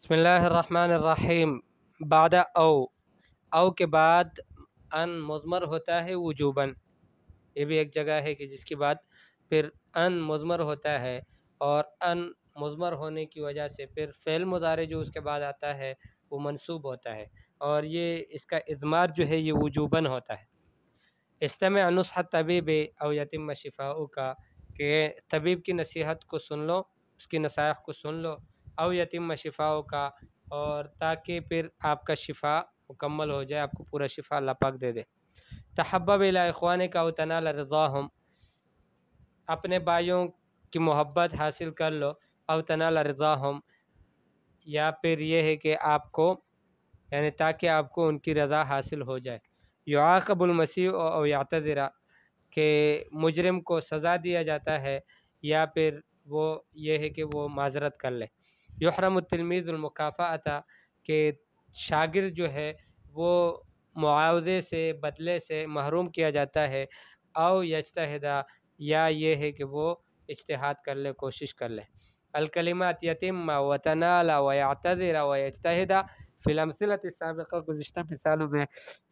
بسم اللہ الرحمن الرحیم۔ بعد او کے بعد ان مضمر ہوتا ہے وجوباً، یہ بھی ایک جگہ ہے کہ جس کے بعد پھر ان مضمر ہوتا ہے، اور ان مضمر ہونے کی وجہ سے پھر فعل مضارع جو اس کے بعد آتا ہے وہ منصوب ہوتا ہے، اور یہ اس کا اضمار جو ہے یہ وجوباً ہوتا ہے۔ استمع نصح طبیب او یتم شفاؤ کا، کہ طبیب کی نصیحت کو سن لو، اس کی نصائح کو سن لو، او یتم شفاؤ کا، اور تاکہ پھر آپ کا شفا مکمل ہو جائے، آپ کو پورا شفا اللہ پاک دے دے۔ تحبب الی اخوانک او تنال رضاہم، اپنے بھائیوں کی محبت حاصل کر لو، او تنال رضاہم، یا پھر یہ ہے کہ آپ کو یعنی تاکہ آپ کو ان کی رضا حاصل ہو جائے۔ یعاقب المسیء او یعتذر، کہ مجرم کو سزا دیا جاتا ہے یا پھر وہ یہ ہے کہ وہ معذرت کر لے۔ یحرم التلمیذ المکافأۃ، کہ شاگرد جو ہے وہ معاوضے سے بدلے سے محروم کیا جاتا ہے۔ او یجتہد، یا یہ ہے کہ وہ اجتہاد کر لے، کوشش کر لے۔ الکلمات یتم و تنال و یعتذر و یجتہد فی الامثلۃ السابقہ، گزشتہ مثالوں میں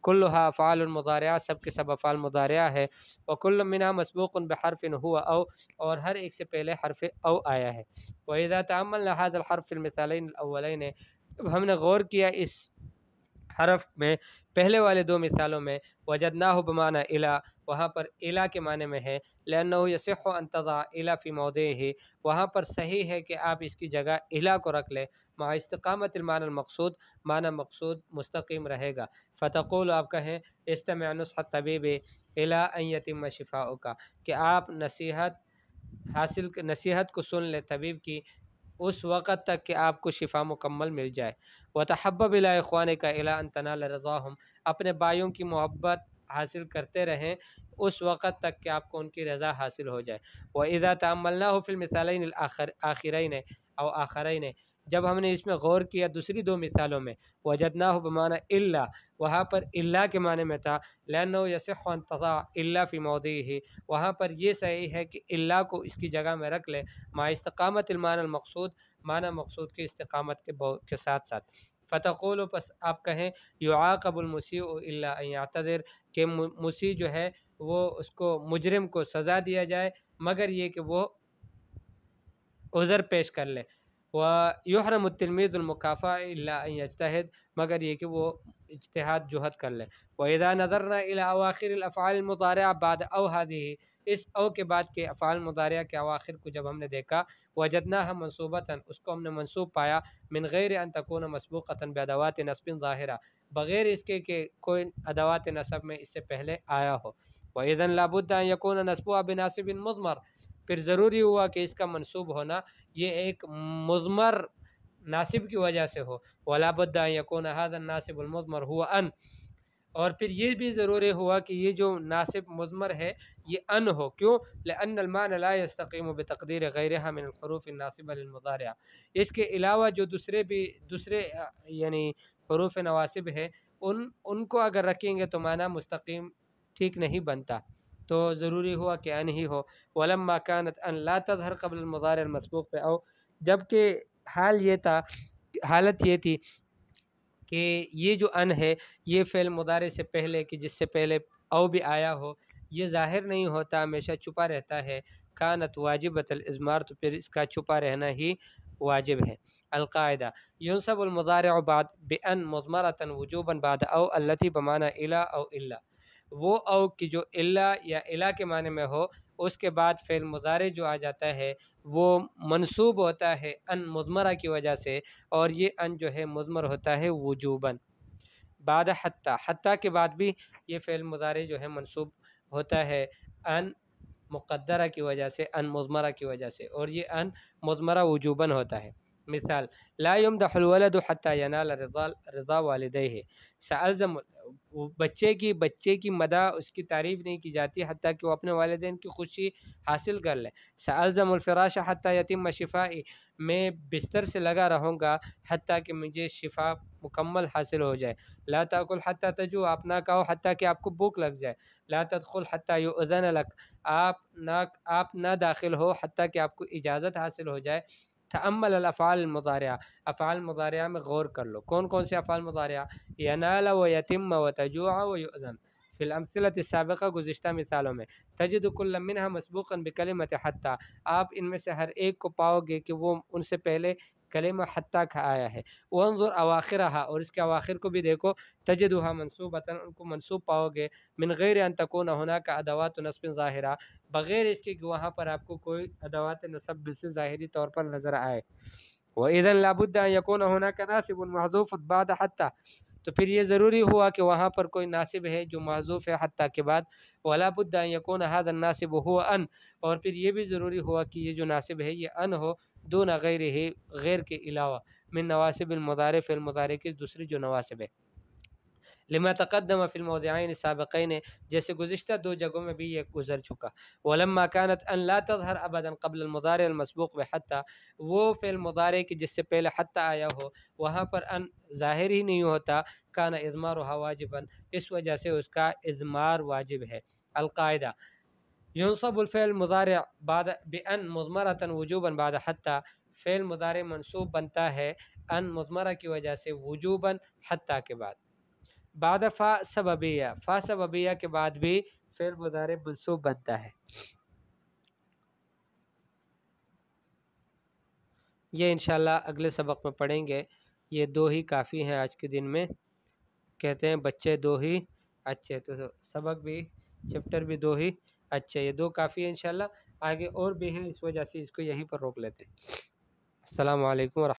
کلها افعال مضارعہ، سب کے سب افعال مضارعہ ہے، وکل منها مسبوق بحرف هو او، اور ہر ایک سے پہلے حرف او آیا ہے۔ وَإِذَا تَأَمَّلْنَا هَذَا الْحَرْفِ فِي الْمِثَالَيْنِ الْأَوَّلَيْنِ، جب ہم نے غور کیا اس حرف میں پہلے والے دو مثالوں میں، وجدناہ بمعنی الی، وہاں پر الی کے معنی میں ہے، لأنہ یصح ان تضع الی فی موضعہ، وہاں پر صحیح ہے کہ آپ اس کی جگہ الی کو رکھ لیں، مع استقامت المعنی المقصود، معنی مقصود مستقیم رہے گا۔ فتقول، آپ کہیں، استمع نصح الطبیب الی ان یتم شفاؤک، کہ آپ نصیحت کو سن لیں طبیب کی اس وقت تک کہ آپ کو شفا مکمل مل جائے۔ وتحبب الی اخوانک الی ان تنال رضاہم، اپنے بھائیوں کی محبت حاصل کرتے رہیں اس وقت تک کہ آپ کو ان کی رضا حاصل ہو جائے۔ وَإِذَا تَأَمَّلْنَاهُ فِي الْمِثَالَيْنِ الْآخِرَيْنِ او آخرین، جب ہم نے اس میں غور کیا دوسری دو مثالوں میں، وجدناہ بمعنی الا، وہاں پر الا کے معنی میں تھا، لأنه يصح ان تضع الا فی موضعہ، وہاں پر یہ صحیح ہے کہ الا کو اس کی جگہ میں رکھ لے، مع استقامت المعنی المقصود، معنی مقصود کی استقامت کے ساتھ ساتھ۔ فتقول، پس آپ کہیں، یعاقب المسیء الا ان یعتذر، کہ مسیء جو ہے وہ اس کو مجرم کو سزا دیا جائے مگر یہ کہ وہ عذر پیش کر لے۔ وَيُحْرَمُ التِّلْمِيذُ الْمُكَافَأَةَ إِلَّا أَن يَجْتَهِدَ، مگر یہ کہ وہ اجتہاد جہد کر لے۔ وَإِذَا نَظَرْنَا إِلَى أَوَاخِرِ الْأَفْعَالِ الْمُضَارِعَةِ بَعْدَ أَوْ هَذِهِ، اس او کے بعد کے افعال مضارعہ کے اواخر کو جب ہم نے دیکھا، وجدناها منصوبة، اس کو ہم نے منصوب پایا، من غیر ان تكون مسبوقة بأدوات نصب ظاہرہ، بغیر اس کے کہ کوئی ادوات نصب میں اس سے پہلے آیا ہو۔ وَإِذًا لَا بُدَّ أَن يَكُونَ نَصْبُهَا بِنَاصِبٍ مُضْمَرٍ، پھر ضروری ہوا کہ اس کا منصوب ہونا یہ ایک مضمر ناصب کی وجہ سے ہو۔ وَلَا بُدَّ أَن يَكُونَ هَذَا النَّاصِبُ الْمُضْمَرُ هُوَ أَن، اور پھر یہ بھی ضروری ہوا کہ یہ جو ناصب مضمر ہے یہ ان ہو، کیوں؟ لأن المعنى لا يستقيم بتقدير غيرها من الحروف الناصبة للمضارع، اس کے علاوہ جو دوسرے یعنی حروف نواسب ہے ان کو اگر رکھیں گے تو معنی مستقیم ٹھیک نہیں بنتا، تو ضروری ہوا کہ ان ہی ہو۔ ولما كانت ان لا تظهر قبل المضارع المسبوق پہ او، جبکہ حالت یہ تھی کہ یہ جو ان ہے یہ فعل مضارع سے پہلے کہ جس سے پہلے او بھی آیا ہو یہ ظاہر نہیں ہوتا، ہمیشہ چھپا رہتا ہے۔ کانت واجبۃ الاضمار، تو پھر اس کا چھپا رہنا ہی واجب ہے۔ القاعدہ، ينصب المضارع بعد بأن مضمرة وجوبا بعد او التي بمعنى الى او الا، وہ او کی جو الا یا الا کے معنی میں ہو اس کے بعد فعل مضارع جو آ جاتا ہے وہ منصوب ہوتا ہے ان مضمرہ کی وجہ سے، اور یہ ان جو ہے مضمر ہوتا ہے وجوباً۔ بعد حتی کے بعد بھی یہ فعل مضارع جو ہے منصوب ہوتا ہے ان مقدرہ کی وجہ سے، ان مضمرہ کی وجہ سے، اور یہ ان مضمرہ وجوباً ہوتا ہے۔ مثال، لا يمدح الولد حتى ينال رضا والديه، سألزم، بچے کی مدح اس کی تعریف نہیں کی جاتی حتیٰ کہ وہ اپنے والدین کی خوشی حاصل کر لے۔ سألزم الفراش حتى يتم شفائي، میں بستر سے لگا رہوں گا حتیٰ کہ مجھے شفا مکمل حاصل ہو جائے۔ لا تأکل حتى تجوع، آپ نہ کھاؤ حتیٰ کہ آپ کو بھوک لگ جائے۔ لا تدخل حتى يؤذن لك، آپ نہ داخل ہو حتیٰ کہ آپ کو اجازت حاصل ہو جائے۔ تأمل الافعال المضارعہ، افعال مضارعہ میں غور کر لو، کون کون سے افعال مضارعہ؟ ینال و یتم و تجوع و یؤذن فی الامثلۃ السابقہ، گزشتہ مثالوں میں، تجد کل منها مسبوقا بکلمۃ حتی، آپ ان میں سے ہر ایک کو پاؤ گے کہ وہ ان سے پہلے کلمہ حتی کا آیا ہے، وانظر اواخرها، اور اس کے اواخر کو بھی دیکھو، تجدها منصوبۃ، ان کو منصوب پاؤ گے، من غیر ان تکون هناك ادوات نصب ظاہرہ، بغیر اس کے کہ وہاں پر آپ کو کوئی ادوات نصب سے ظاہری طور پر نظر آئے، وَإِذًا لَابُدَّ أَن يَكُونَ هُنَاكَ نَاصِبٌ مَحْذُوفٌ بَعْدَ حَتَّى، تو پھر یہ ضروری ہوا کہ وہاں پر کوئی ناصب ہے جو محذوف ہے حتیٰ کے بعد، وَلَا بُدَّ أَن يَكُونَ هَذَا النَّاصِبُ هُوَ أَن، اور پھر یہ بھی ضروری ہوا کہ یہ جو ناصب ہے یہ ان ہو، دون غیرہ، غیر کے علاوہ، من نواسب المضارع، فعل مضارع کی دوسری جو نواسب ہے، لما تقدم فی الموضعین السابقین، جیسے گزشتہ دو جگہوں میں بھی یہ گزر چکا، ولما كانت ان لا تظہر ابدا قبل المضارع المسبوق بحتی، وہ فعل مضارع کی جس سے پہلے حتی آیا ہو وہاں پر ان ظاہر ہی نہیں ہوتا، کان اضمارها واجبا، اس وجہ سے اس کا اضمار واجب ہے۔ القاعدہ، ينصب الفعل المضارع بعد بأن مضمرة وجوبا بعد حتى، فعل مضارع منصوب بنتا ہے ان مضمرہ کی وجہ سے وجوبا حتى کے بعد، بعد فا سببیہ، فا سببیہ کے بعد بھی فعل مضارع منصوب بنتا ہے۔ یہ انشاءاللہ اگلے سبق میں پڑھیں گے، یہ دو ہی کافی ہیں آج کے دن میں، کہتے ہیں بچے دو ہی اچھے، تو سبق بھی چیپٹر بھی دو ہی اچھے، یہ دو کافی ہیں انشاءاللہ، آگے اور بھی ہیں، اس وجہ سے اس کو یہیں پر روک لیتے ہیں۔ السلام علیکم ورحمۃ اللہ۔